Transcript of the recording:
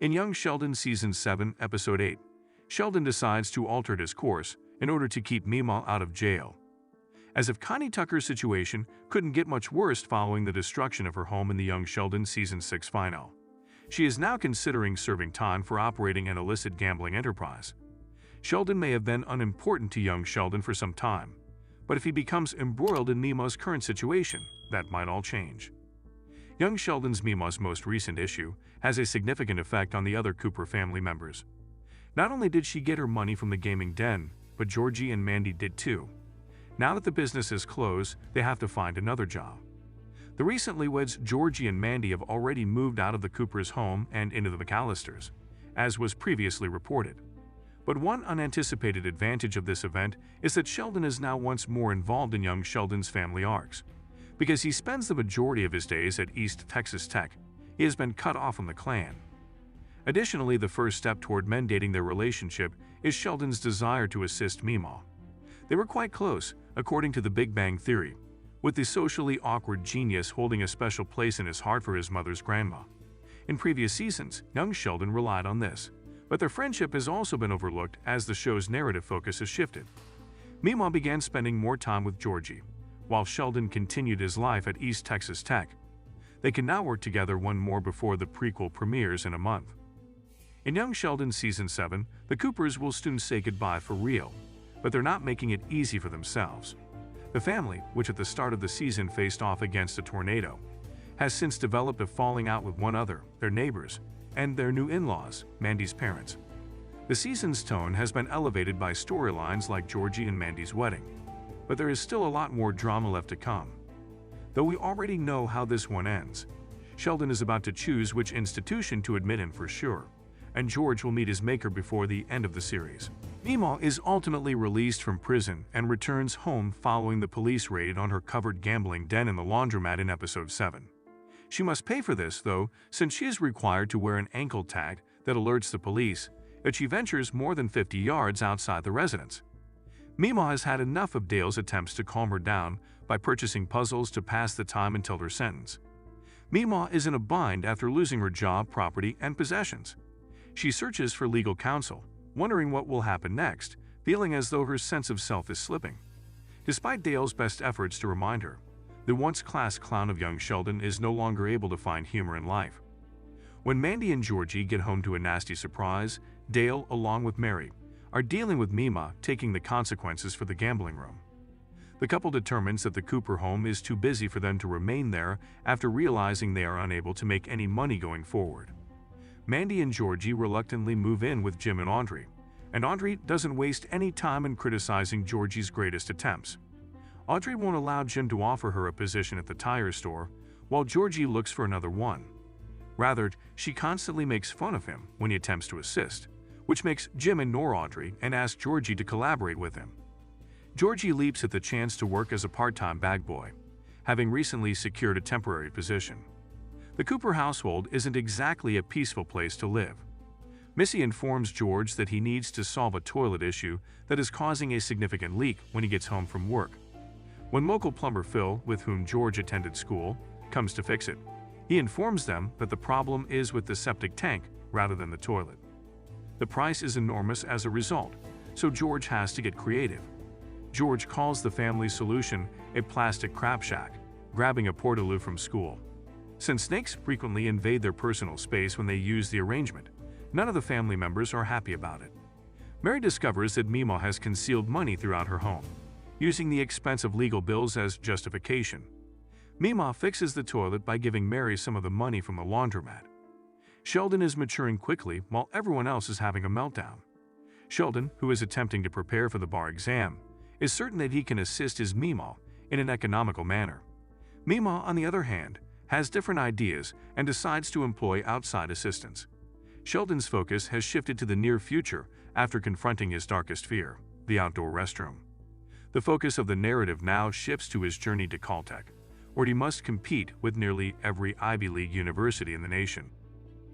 In Young Sheldon Season 7, Episode 8, Sheldon decides to alter his course in order to keep Meemaw out of jail. As if Connie Tucker's situation couldn't get much worse following the destruction of her home in the Young Sheldon Season 6 final. She is now considering serving time for operating an illicit gambling enterprise. Sheldon may have been unimportant to Young Sheldon for some time, but if he becomes embroiled in Meemaw's current situation, that might all change. Young Sheldon's Meemaw's most recent issue has a significant effect on the other Cooper family members. Not only did she get her money from the gaming den, but Georgie and Mandy did too. Now that the business is closed, they have to find another job. The recently weds Georgie and Mandy have already moved out of the Cooper's home and into the McAllisters, as was previously reported. But one unanticipated advantage of this event is that Sheldon is now once more involved in Young Sheldon's family arcs. Because he spends the majority of his days at East Texas Tech, he has been cut off from the clan. Additionally, the first step toward mendating their relationship is Sheldon's desire to assist Meemaw. They were quite close, according to the Big Bang Theory, with the socially awkward genius holding a special place in his heart for his mother's grandma. In previous seasons, Young Sheldon relied on this, but their friendship has also been overlooked as the show's narrative focus has shifted. Meemaw began spending more time with Georgie, while Sheldon continued his life at East Texas Tech. They can now work together one more before the prequel premieres in a month. In Young Sheldon Season 7, the Coopers will soon say goodbye for real, but they're not making it easy for themselves. The family, which at the start of the season faced off against a tornado, has since developed a falling out with one another, their neighbors, and their new in-laws, Mandy's parents. The season's tone has been elevated by storylines like Georgie and Mandy's wedding, but there is still a lot more drama left to come. Though we already know how this one ends, Sheldon is about to choose which institution to admit in for sure, and George will meet his maker before the end of the series. Meemaw is ultimately released from prison and returns home following the police raid on her covered gambling den in the laundromat in Episode 7. She must pay for this, though, since she is required to wear an ankle tag that alerts the police that she ventures more than 50 yards outside the residence. Meemaw has had enough of Dale's attempts to calm her down by purchasing puzzles to pass the time until her sentence. Meemaw is in a bind after losing her job, property, and possessions. She searches for legal counsel, wondering what will happen next, feeling as though her sense of self is slipping. Despite Dale's best efforts to remind her, the once-class clown of Young Sheldon is no longer able to find humor in life. When Mandy and Georgie get home to a nasty surprise, Dale, along with Mary, are dealing with Meemaw taking the consequences for the gambling room. The couple determines that the Cooper home is too busy for them to remain there after realizing they are unable to make any money going forward. Mandy and Georgie reluctantly move in with Jim and Audrey, and Audrey doesn't waste any time in criticizing Georgie's greatest attempts. Audrey won't allow Jim to offer her a position at the tire store, while Georgie looks for another one. Rather, she constantly makes fun of him when he attempts to assist, which makes Jim ignore Audrey and ask Georgie to collaborate with him. Georgie leaps at the chance to work as a part-time bag boy, having recently secured a temporary position. The Cooper household isn't exactly a peaceful place to live. Missy informs George that he needs to solve a toilet issue that is causing a significant leak when he gets home from work. When local plumber Phil, with whom George attended school, comes to fix it, he informs them that the problem is with the septic tank rather than the toilet. The price is enormous as a result, so George has to get creative. George calls the family solution a plastic crap shack, grabbing a portaloo from school. Since snakes frequently invade their personal space when they use the arrangement, none of the family members are happy about it. Mary discovers that Meemaw has concealed money throughout her home, using the expense of legal bills as justification. Meemaw fixes the toilet by giving Mary some of the money from the laundromat. Sheldon is maturing quickly while everyone else is having a meltdown. Sheldon, who is attempting to prepare for the bar exam, is certain that he can assist his Meemaw in an economical manner. Meemaw, on the other hand, has different ideas and decides to employ outside assistance. Sheldon's focus has shifted to the near future after confronting his darkest fear, the outdoor restroom. The focus of the narrative now shifts to his journey to Caltech, where he must compete with nearly every Ivy League university in the nation.